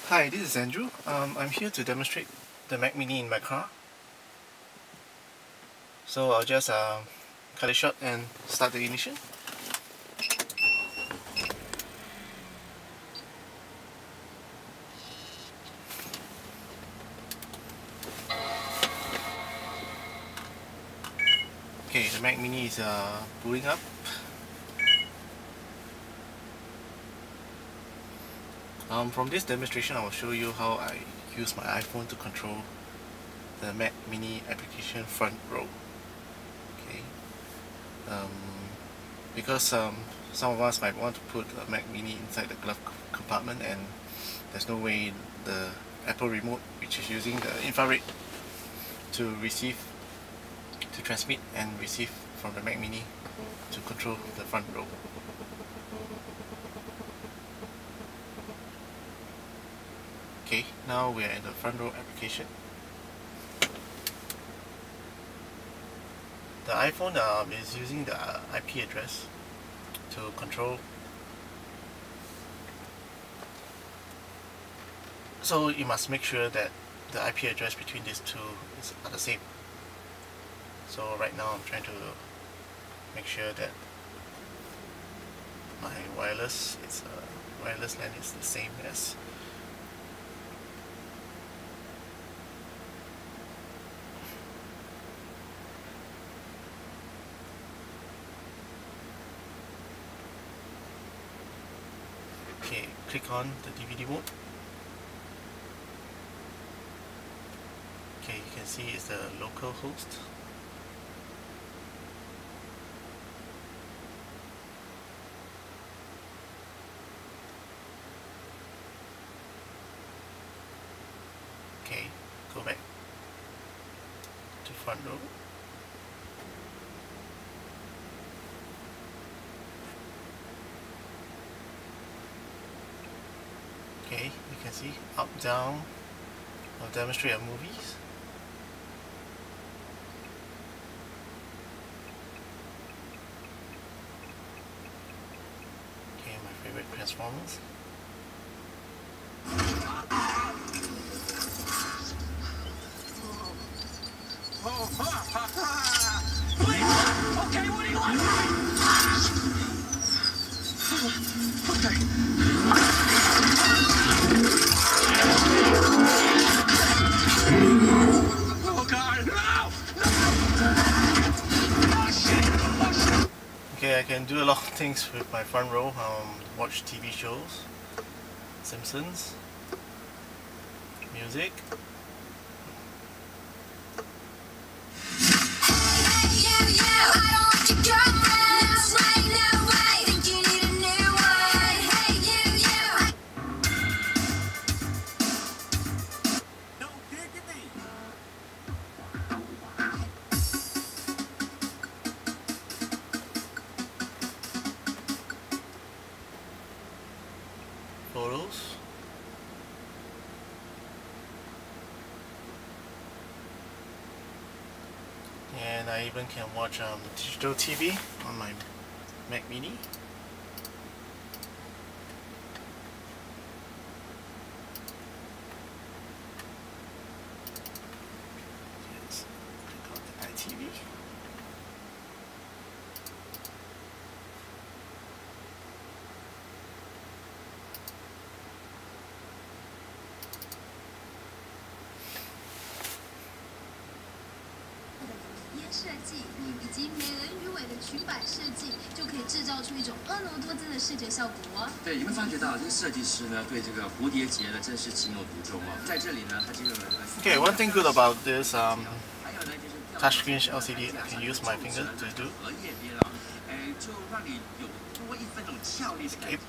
Hi, this is Andrew. I'm here to demonstrate the Mac Mini in my car. So I'll just cut it short and start the ignition. Okay, the Mac Mini is booting up. From this demonstration, I will show you how I use my iPhone to control the Mac Mini application front row. Okay, because some of us might want to put a Mac Mini inside the glove compartment, and there's no way the Apple remote, which is using the infrared to transmit and receive from the Mac Mini to control the front row. Okay, now we are in the front row application. The iPhone is using the IP address to control. So you must make sure that the IP address between these two are the same. So right now I'm trying to make sure that my wireless LAN is the same as Okay, click on the DVD mode. Okay, you can see it's the local host. Okay, go back to front row. Okay, you can see up, down. I'll demonstrate our movies. Okay, my favorite Transformers. Okay, what do you want? Okay. Oh God, no! Oh shit! Oh shit! Okay, I can do a lot of things with my front row. Watch TV shows, Simpsons, music. Photos. And I even can watch digital TV on my Mac Mini. Yes, click on the iTV.设计以及美人鱼尾的裙摆设计，就可以制造出一种婀娜多姿的视觉效果。对，你会发觉到这个设计师呢，对这个蝴蝶结呢，真是情有独钟哦。在这里呢，他进入了这个。Okay, one thing good about this touchscreen LCD, I can use my finger to do. 荷叶边啊，就让你有多一分那种俏丽的感觉。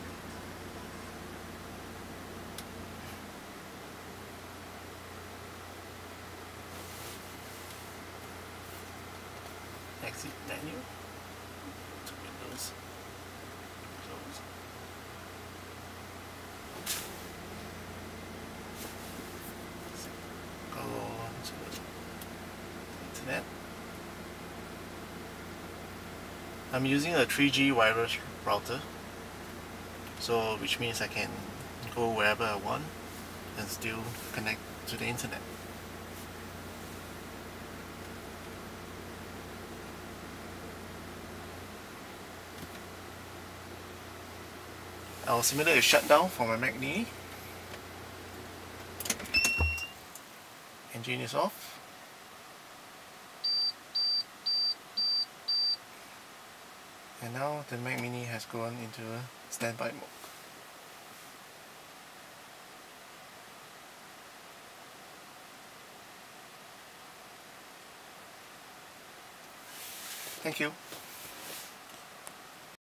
Exit menu to Windows, close. Go to the internet. I'm using a 3G wireless router, so which means I can go wherever I want. can still connect to the internet. I'll simulate a shutdown for my Mac Mini. Engine is off. And now the Mac Mini has gone into a standby mode. Thank you.